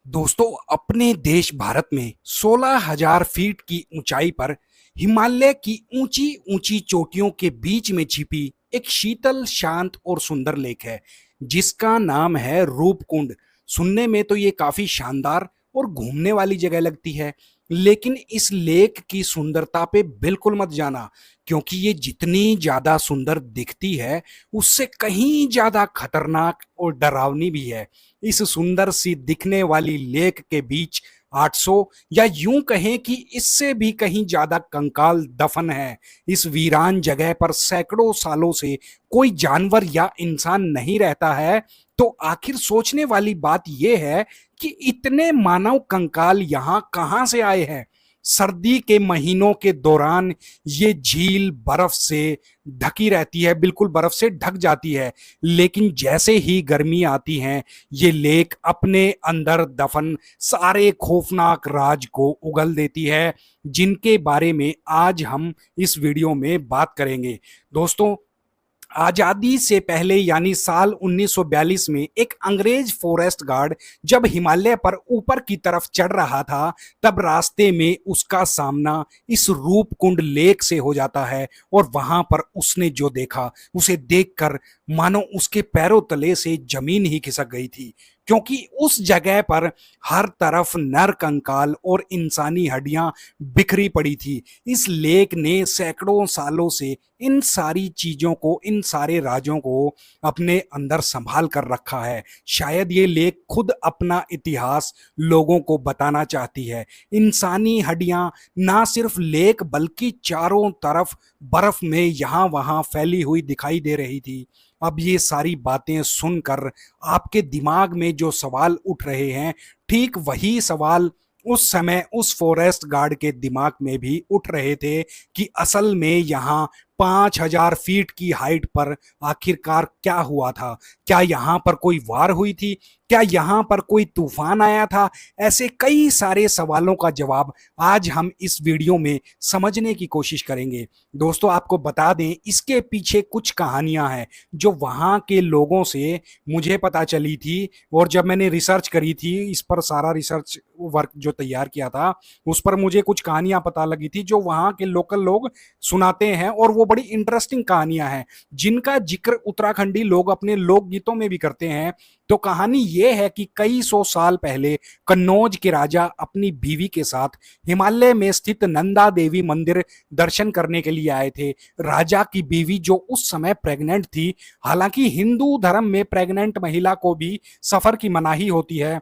दोस्तों, अपने देश भारत में 16,000 फीट की ऊंचाई पर हिमालय की ऊंची ऊंची चोटियों के बीच में छिपी एक शीतल, शांत और सुंदर लेक है जिसका नाम है रूपकुंड। सुनने में तो ये काफी शानदार और घूमने वाली जगह लगती है, लेकिन इस लेक की सुंदरता पे बिल्कुल मत जाना, क्योंकि ये जितनी ज्यादा सुंदर दिखती है उससे कहीं ज्यादा खतरनाक और डरावनी भी है। इस सुंदर सी दिखने वाली लेक के बीच 800 या यूं कहें कि इससे भी कहीं ज्यादा कंकाल दफन है। इस वीरान जगह पर सैकड़ों सालों से कोई जानवर या इंसान नहीं रहता है। तो आखिर सोचने वाली बात यह है कि इतने मानव कंकाल यहां कहां से आए हैं। सर्दी के महीनों के दौरान ये झील बर्फ से ढकी रहती है, बिल्कुल बर्फ से ढक जाती है, लेकिन जैसे ही गर्मी आती है ये लेक अपने अंदर दफन सारे खौफनाक राज को उगल देती है, जिनके बारे में आज हम इस वीडियो में बात करेंगे। दोस्तों, आजादी से पहले यानी साल 1942 में एक अंग्रेज फॉरेस्ट गार्ड जब हिमालय पर ऊपर की तरफ चढ़ रहा था, तब रास्ते में उसका सामना इस रूपकुंड लेक से हो जाता है। और वहां पर उसने जो देखा, उसे देखकर मानो उसके पैरों तले से जमीन ही खिसक गई थी, क्योंकि उस जगह पर हर तरफ नर कंकाल और इंसानी हड्डियां बिखरी पड़ी थी। इस लेक ने सैकड़ों सालों से इन सारी चीजों को, इन सारे राजों को अपने अंदर संभाल कर रखा है। शायद ये लेक खुद अपना इतिहास लोगों को बताना चाहती है। इंसानी हड्डियां ना सिर्फ लेक बल्कि चारों तरफ बर्फ में यहां वहां फैली हुई दिखाई दे रही थी। अब ये सारी बातें सुनकर आपके दिमाग में जो सवाल उठ रहे हैं, ठीक वही सवाल उस समय उस फॉरेस्ट गार्ड के दिमाग में भी उठ रहे थे कि असल में यहाँ 5,000 फीट की हाइट पर आखिरकार क्या हुआ था। क्या यहाँ पर कोई वार हुई थी? क्या यहाँ पर कोई तूफान आया था? ऐसे कई सारे सवालों का जवाब आज हम इस वीडियो में समझने की कोशिश करेंगे। दोस्तों, आपको बता दें, इसके पीछे कुछ कहानियां हैं जो वहाँ के लोगों से मुझे पता चली थी। और जब मैंने रिसर्च करी थी, इस पर सारा रिसर्च वर्क जो तैयार किया था, उस पर मुझे कुछ कहानियां पता लगी थी जो वहाँ के लोकल लोग सुनाते हैं, और वो बड़ी इंटरेस्टिंग कहानियां हैं जिनका जिक्र उत्तराखंडी लोग अपने लोकगीतों में भी करते हैं। तो कहानी ये है कि कई सौ साल पहले कन्नौज के राजा अपनी बीवी के साथ हिमालय में स्थित नंदा देवी मंदिर दर्शन करने के लिए आए थे। राजा की बीवी जो उस समय प्रेग्नेंट थी, हालांकि हिंदू धर्म में प्रेग्नेंट महिला को भी सफर की मनाही होती है,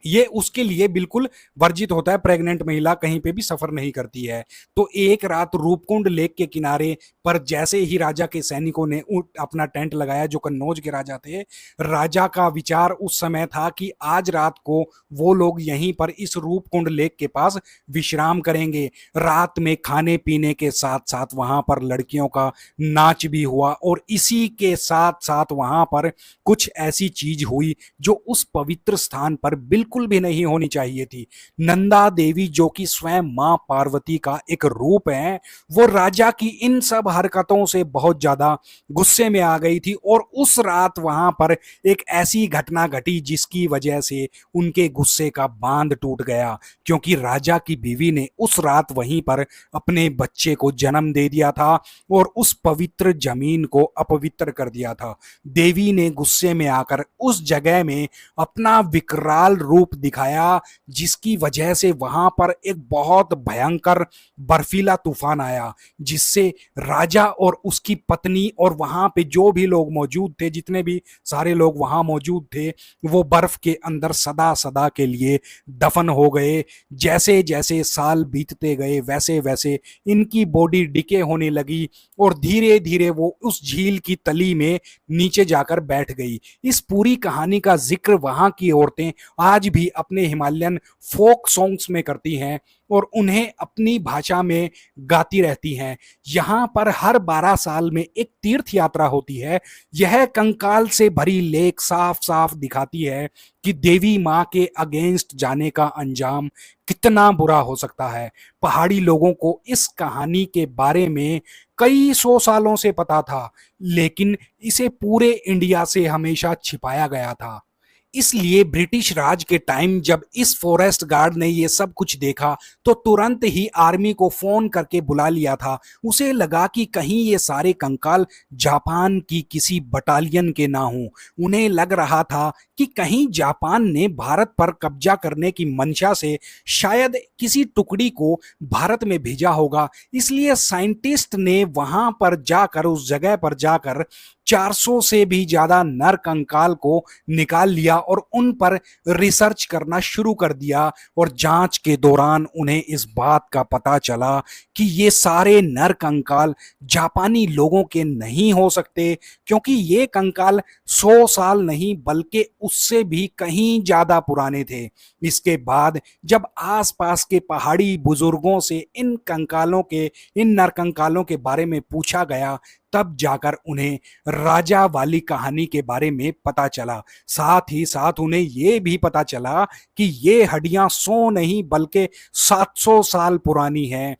ये उसके लिए बिल्कुल वर्जित होता है, प्रेग्नेंट महिला कहीं पे भी सफर नहीं करती है। तो एक रात रूपकुंड लेक के किनारे पर जैसे ही राजा के सैनिकों ने अपना टेंट लगाया, जो कन्नौज के राजा थे, राजा का विचार उस समय था कि आज रात को वो लोग यहीं पर इस रूपकुंड लेक के पास विश्राम करेंगे। रात में खाने पीने के साथ साथ वहां पर लड़कियों का नाच भी हुआ, और इसी के साथ साथ वहां पर कुछ ऐसी चीज हुई जो उस पवित्र स्थान पर बिल्कुल भी नहीं होनी चाहिए थी। नंदा देवी, जो कि स्वयं मां पार्वती का एक रूप है, वो राजा की इन सब हरकतों से बहुत ज्यादा गुस्से में आ गई थी। और उस रात वहां पर एक ऐसी घटना घटी जिसकी वजह से उनके गुस्से का बांध टूट गया, क्योंकि राजा की बीवी ने उस रात वहीं पर अपने बच्चे को जन्म दे दिया था और उस पवित्र जमीन को अपवित्र कर दिया था। देवी ने गुस्से में आकर उस जगह में अपना विकराल रूप दिखाया, जिसकी वजह से वहां पर एक बहुत भयंकर बर्फीला तूफान आया, जिससे राजा और उसकी पत्नी और वहां पे जो भी लोग मौजूद थे, जितने भी सारे लोग वहां मौजूद थे, वो बर्फ के अंदर सदा सदा के लिए दफन हो गए। जैसे जैसे साल बीतते गए वैसे वैसे इनकी बॉडी डिके होने लगी और धीरे धीरे वो उस झील की तली में नीचे जाकर बैठ गई। इस पूरी कहानी का जिक्र वहां की औरतें आज भी अपने हिमालयन फोक सॉन्ग्स में करती हैं और उन्हें अपनी भाषा में गाती रहती हैं। यहाँ पर हर 12 साल में एक तीर्थ यात्रा होती है। यह कंकाल से भरी लेक साफ साफ दिखाती है कि देवी माँ के अगेंस्ट जाने का अंजाम कितना बुरा हो सकता है। पहाड़ी लोगों को इस कहानी के बारे में कई सौ सालों से पता था, लेकिन इसे पूरे इंडिया से हमेशा छिपाया गया था। इसलिए ब्रिटिश राज के टाइम जब इस फॉरेस्ट गार्ड ने ये सब कुछ देखा तो तुरंत ही आर्मी को फोन करके बुला लिया था। उसे लगा कि कहीं ये सारे कंकाल जापान की किसी बटालियन के ना हों। उन्हें लग रहा था कि कहीं जापान ने भारत पर कब्जा करने की मंशा से शायद किसी टुकड़ी को भारत में भेजा होगा। इसलिए साइंटिस्ट ने वहां पर जाकर, उस जगह पर जाकर 400 से भी ज्यादा नर कंकाल को निकाल लिया और उन पर रिसर्च करना शुरू कर दिया। और जांच के दौरान उन्हें इस बात का पता चला कि ये सारे नर कंकाल जापानी लोगों के नहीं हो सकते, क्योंकि ये कंकाल 100 साल नहीं बल्कि उससे भी कहीं ज्यादा पुराने थे। इसके बाद जब आसपास के पहाड़ी बुजुर्गों से इन नर कंकालों के बारे में पूछा गया, तब जाकर उन्हें राजा वाली कहानी के बारे में पता चला। साथ ही साथ उन्हें यह भी पता चला कि ये हड्डियां 100 नहीं बल्कि 700 साल पुरानी हैं।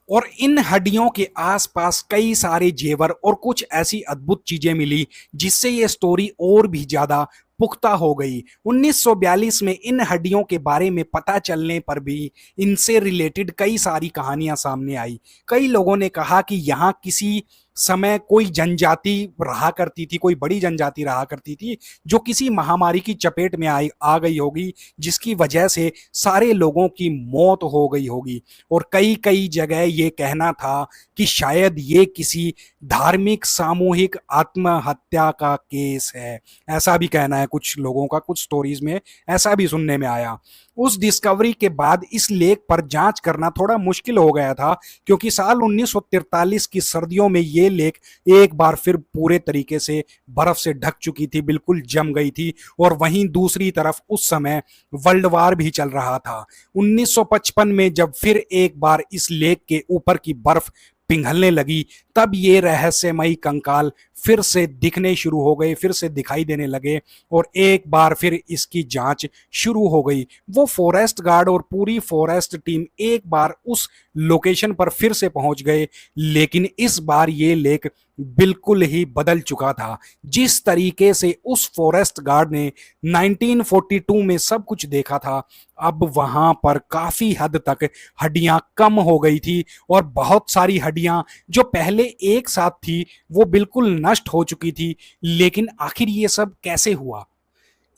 और इन हड्डियों के आसपास कई सारे जेवर और कुछ ऐसी अद्भुत चीजें मिली जिससे ये स्टोरी और भी ज्यादा पुख्ता हो गई। 1942 में इन हड्डियों के बारे में पता चलने पर भी इनसे रिलेटेड कई सारी कहानियां सामने आई। कई लोगों ने कहा कि यहाँ किसी समय कोई जनजाति रहा करती थी, कोई बड़ी जनजाति रहा करती थी जो किसी महामारी की चपेट में आ गई होगी, जिसकी वजह से सारे लोगों की मौत हो गई होगी। और कई कई जगह ये कहना था कि शायद ये किसी धार्मिक सामूहिक आत्महत्या का केस है। ऐसा भी कहना है कुछ लोगों का, कुछ स्टोरीज में ऐसा भी सुनने में आया। उस डिस्कवरी के बाद इस लेक पर जांच करना थोड़ा मुश्किल हो गया था, क्योंकि साल 1943 की सर्दियों में ये लेक एक बार फिर पूरे तरीके से बर्फ से ढक चुकी थी, बिल्कुल जम गई थी। और वहीं दूसरी तरफ उस समय वर्ल्ड वार भी चल रहा था। 1955 में जब फिर एक बार इस लेक के ऊपर की बर्फ पिघलने लगी, तब ये रहस्यमयी कंकाल फिर से दिखने शुरू हो गए, फिर से दिखाई देने लगे और एक बार फिर इसकी जांच शुरू हो गई। वो फॉरेस्ट गार्ड और पूरी फॉरेस्ट टीम एक बार उस लोकेशन पर फिर से पहुंच गए, लेकिन इस बार ये लेक बिल्कुल ही बदल चुका था। जिस तरीके से उस फॉरेस्ट गार्ड ने 1942 में सब कुछ देखा था, अब वहां पर काफी हद तक हड्डियां कम हो गई थी और बहुत सारी हड्डियां जो पहले एक साथ थी वो बिल्कुल नष्ट हो चुकी थी। लेकिन आखिर ये सब कैसे हुआ?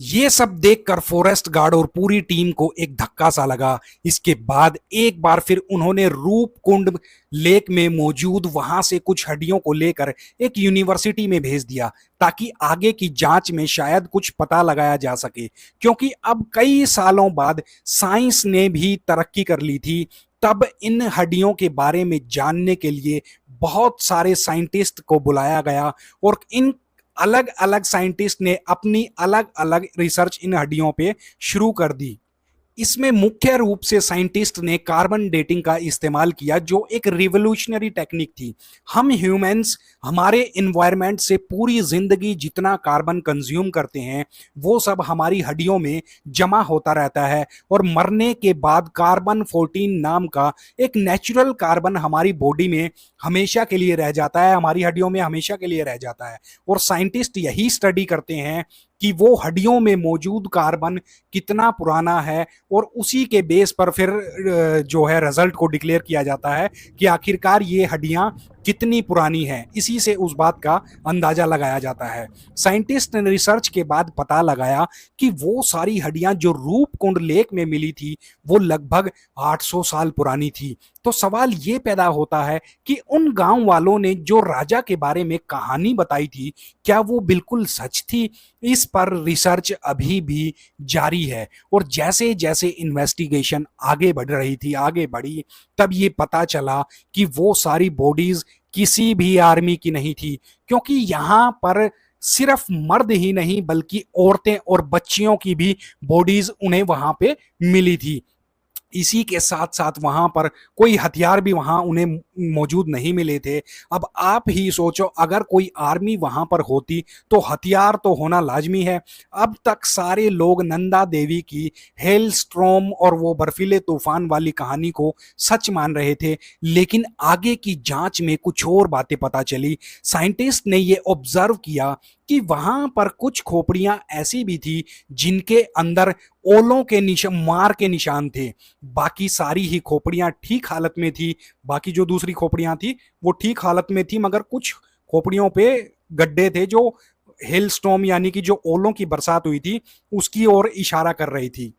ये सब देखकर फॉरेस्ट गार्ड और पूरी टीम को एक धक्का सा लगा। इसके बाद एक बार फिर उन्होंने रूपकुंड लेक में मौजूद वहां से कुछ हड्डियों को लेकर एक यूनिवर्सिटी में भेज दिया, ताकि आगे की जांच में शायद कुछ पता लगाया जा सके। क्योंकि अब कई सालों बाद साइंस ने भी तरक्की कर ली थी, तब इन हड्डियों के बारे में जानने के लिए बहुत सारे साइंटिस्ट को बुलाया गया और इन अलग अलग साइंटिस्ट ने अपनी अलग अलग रिसर्च इन हड्डियों पे शुरू कर दी। इसमें मुख्य रूप से साइंटिस्ट ने कार्बन डेटिंग का इस्तेमाल किया, जो एक रिवोल्यूशनरी टेक्निक थी। हम ह्यूमंस हमारे इन्वायरमेंट से पूरी जिंदगी जितना कार्बन कंज्यूम करते हैं वो सब हमारी हड्डियों में जमा होता रहता है, और मरने के बाद कार्बन 14 नाम का एक नेचुरल कार्बन हमारी बॉडी में हमेशा के लिए रह जाता है, हमारी हड्डियों में हमेशा के लिए रह जाता है। और साइंटिस्ट यही स्टडी करते हैं कि वो हड्डियों में मौजूद कार्बन कितना पुराना है, और उसी के बेस पर फिर जो है रिजल्ट को डिक्लेयर किया जाता है कि आखिरकार ये हड्डियां कितनी पुरानी हैं। इसी से उस बात का अंदाजा लगाया जाता है। साइंटिस्ट ने रिसर्च के बाद पता लगाया कि वो सारी हड्डियां जो रूपकुंड लेक में मिली थी वो लगभग 800 साल पुरानी थी। तो सवाल ये पैदा होता है कि उन गांव वालों ने जो राजा के बारे में कहानी बताई थी, क्या वो बिल्कुल सच थी? इस पर रिसर्च अभी भी जारी है। और जैसे जैसे इन्वेस्टिगेशन आगे बढ़ी, तब ये पता चला कि वो सारी बॉडीज किसी भी आर्मी की नहीं थी, क्योंकि यहाँ पर सिर्फ मर्द ही नहीं बल्कि औरतें और बच्चियों की भी बॉडीज उन्हें वहां पे मिली थी। इसी के साथ साथ वहां पर कोई हथियार भी वहां उन्हें मौजूद नहीं मिले थे। अब आप ही सोचो, अगर कोई आर्मी वहां पर होती तो हथियार तो होना लाजमी है। अब तक सारे लोग नंदा देवी की हेल स्ट्रॉम और वो बर्फीले तूफान वाली कहानी को सच मान रहे थे, लेकिन आगे की जांच में कुछ और बातें पता चली। साइंटिस्ट ने ये ऑब्जर्व किया कि वहां पर कुछ खोपड़ियां ऐसी भी थी जिनके अंदर ओलों के मार के निशान थे। बाकी सारी ही खोपड़ियां ठीक हालत में थी। बाकी जो दूसरी खोपड़ियां थी वो ठीक हालत में थी, मगर कुछ खोपड़ियों पे गड्ढे थे जो हेल स्टॉर्म यानी कि जो ओलों की बरसात हुई थी उसकी ओर इशारा कर रही थी।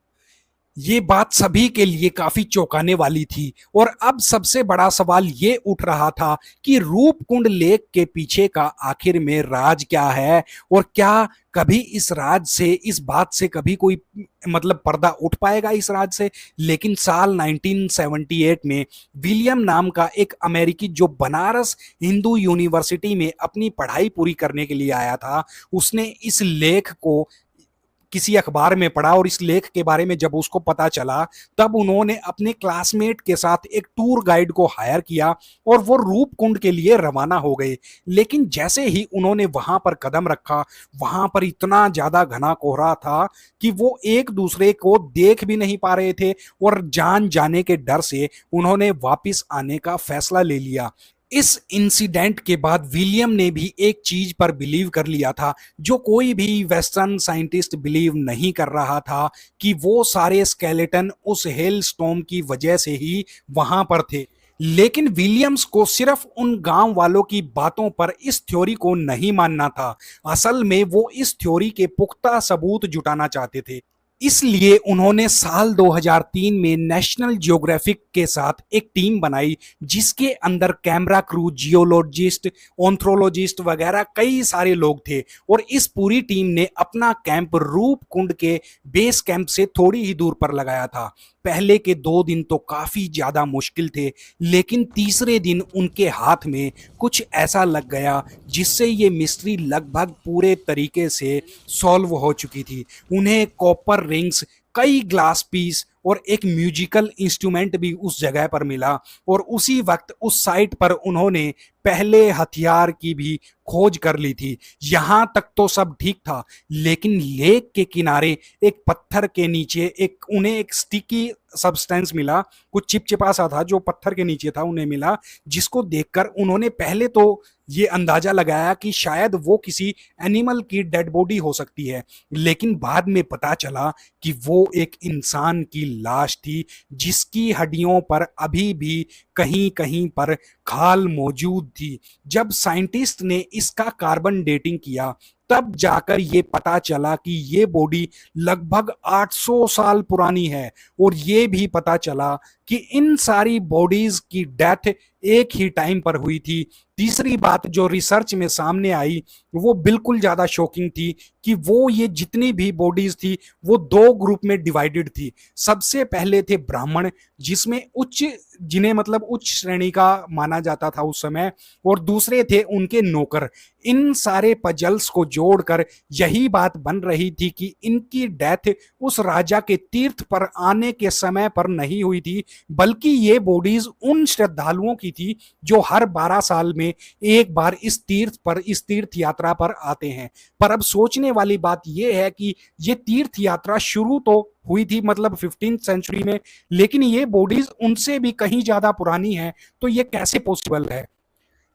ये बात सभी के लिए काफी चौंकाने वाली थी। और अब सबसे बड़ा सवाल ये उठ रहा था कि रूपकुंड लेक के पीछे का आखिर में राज क्या है, और क्या कभी इस राज से, इस बात से कभी कोई मतलब पर्दा उठ पाएगा इस राज से। लेकिन साल 1978 में विलियम नाम का एक अमेरिकी जो बनारस हिंदू यूनिवर्सिटी में अपनी पढ़ाई पूरी करने के लिए आया था, उसने इस लेख को किसी अखबार में पढ़ा, और इस लेख के बारे में जब उसको पता चला तब उन्होंने अपने क्लासमेट के साथ एक टूर गाइड को हायर किया और वो रूपकुंड के लिए रवाना हो गए। लेकिन जैसे ही उन्होंने वहां पर कदम रखा, वहां पर इतना ज्यादा घना कोहरा था कि वो एक दूसरे को देख भी नहीं पा रहे थे, और जान जाने के डर से उन्होंने वापस आने का फैसला ले लिया। इस इंसिडेंट के बाद विलियम ने भी एक चीज पर बिलीव कर लिया था जो कोई भी वेस्टर्न साइंटिस्ट बिलीव नहीं कर रहा था, कि वो सारे स्केलेटन उस हेल स्टॉर्म की वजह से ही वहां पर थे। लेकिन विलियम्स को सिर्फ उन गांव वालों की बातों पर इस थ्योरी को नहीं मानना था। असल में वो इस थ्योरी के पुख्ता सबूत जुटाना चाहते थे। इसलिए उन्होंने साल 2003 में नेशनल ज्योग्राफिक के साथ एक टीम बनाई जिसके अंदर कैमरा क्रू, जियोलॉजिस्ट, ऑन्थ्रोलॉजिस्ट वगैरह कई सारे लोग थे। और इस पूरी टीम ने अपना कैंप रूपकुंड के बेस कैंप से थोड़ी ही दूर पर लगाया था। पहले के 2 दिन तो काफी ज्यादा मुश्किल थे, लेकिन तीसरे दिन उनके हाथ में कुछ ऐसा लग गया जिससे ये मिस्ट्री लगभग पूरे तरीके से सॉल्व हो चुकी थी। उन्हें कॉपर रिंग्स, कई ग्लास पीस और एक म्यूजिकल इंस्ट्रूमेंट भी उस जगह पर मिला। और उसी वक्त उस साइट पर उन्होंने पहले हथियार की भी खोज कर ली थी। यहां तक तो सब ठीक था, लेकिन लेक के किनारे एक पत्थर के नीचे उन्हें एक स्टिकी सब्सटेंस मिला, कुछ चिपचिपा सा था जो पत्थर के नीचे था, उन्हें मिला, जिसको देखकर उन्होंने पहले तो ये अंदाजा लगाया कि शायद वो किसी एनिमल की डेड बॉडी हो सकती है। लेकिन बाद में पता चला कि वो एक इंसान की लाश थी जिसकी हड्डियों पर अभी भी कहीं कहीं पर खाल मौजूद थी। जब साइंटिस्ट ने इसका कार्बन डेटिंग किया तब जाकर ये पता चला कि ये बॉडी लगभग 800 साल पुरानी है। और ये भी पता चला कि इन सारी बॉडीज की डेथ एक ही टाइम पर हुई थी। तीसरी बात जो रिसर्च में सामने आई वो बिल्कुल ज्यादा शॉकिंग थी, कि वो ये जितनी भी बॉडीज थी वो 2 ग्रुप में डिवाइडेड थी। सबसे पहले थे ब्राह्मण, जिसमें जिन्हें मतलब उच्च श्रेणी का माना जाता था उस समय, और दूसरे थे उनके नौकर। इन सारे पजल्स को जोड़कर यही बात बन रही थी कि इनकी डेथ उस राजा के तीर्थ पर आने के समय पर नहीं हुई थी, बल्कि ये बॉडीज उन श्रद्धालुओं की थी जो हर 12 साल में एक बार इस तीर्थ यात्रा पर आते हैं। पर अब सोचने वाली बात यह है कि ये तीर्थ यात्रा शुरू तो हुई थी मतलब 15th सेंचुरी में, लेकिन ये बॉडीज उनसे भी कहीं ज्यादा पुरानी है, तो ये कैसे पॉसिबल है।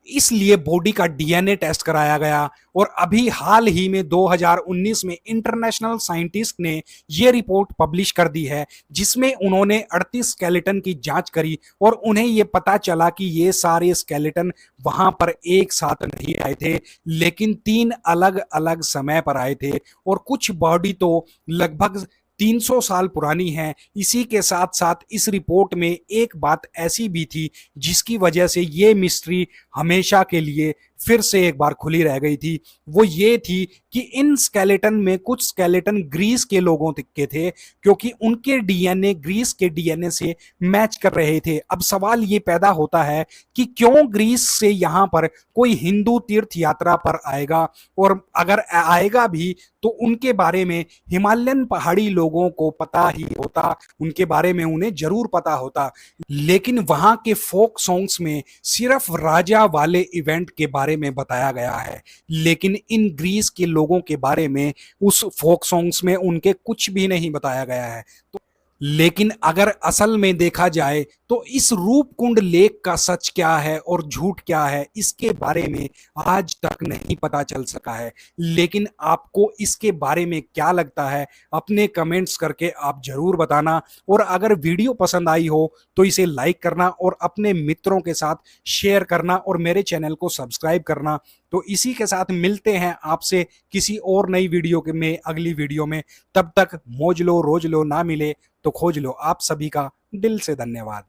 इसलिए बॉडी का डीएनए टेस्ट कराया गया, और अभी हाल ही में 2019 में इंटरनेशनल साइंटिस्ट ने यह रिपोर्ट पब्लिश कर दी है, जिसमें उन्होंने 38 स्केलेटन की जांच करी और उन्हें यह पता चला कि ये सारे स्केलेटन वहां पर एक साथ नहीं आए थे, लेकिन 3 अलग अलग समय पर आए थे। और कुछ बॉडी तो लगभग 300 साल पुरानी है। इसी के साथ साथ इस रिपोर्ट में एक बात ऐसी भी थी जिसकी वजह से ये मिस्ट्री हमेशा के लिए फिर से एक बार खुली रह गई थी। वो ये थी कि इन स्केलेटन में कुछ स्केलेटन ग्रीस के लोगों के थे, क्योंकि उनके डीएनए ग्रीस के डीएनए से मैच कर रहे थे। अब सवाल ये पैदा होता है कि क्यों ग्रीस से यहाँ पर कोई हिंदू तीर्थ यात्रा पर आएगा, और अगर आएगा भी तो उनके बारे में हिमालयन पहाड़ी लोगों को पता ही होता, उनके बारे में उन्हें जरूर पता होता। लेकिन वहां के फोक सॉन्ग्स में सिर्फ राजा वाले इवेंट के बारे में बताया गया है, लेकिन इन ग्रीस के लोगों के बारे में उस फोक सॉन्ग्स में उनके कुछ भी नहीं बताया गया है। तो लेकिन अगर असल में देखा जाए तो इस रूपकुंड लेक का सच क्या है और झूठ क्या है, इसके बारे में आज तक नहीं पता चल सका है। लेकिन आपको इसके बारे में क्या लगता है, अपने कमेंट्स करके आप जरूर बताना। और अगर वीडियो पसंद आई हो तो इसे लाइक करना और अपने मित्रों के साथ शेयर करना और मेरे चैनल को सब्सक्राइब करना। तो इसी के साथ मिलते हैं आपसे किसी और नई वीडियो में, अगली वीडियो में। तब तक मौज लो रोज लो, ना मिले तो खोज लो। आप सभी का दिल से धन्यवाद।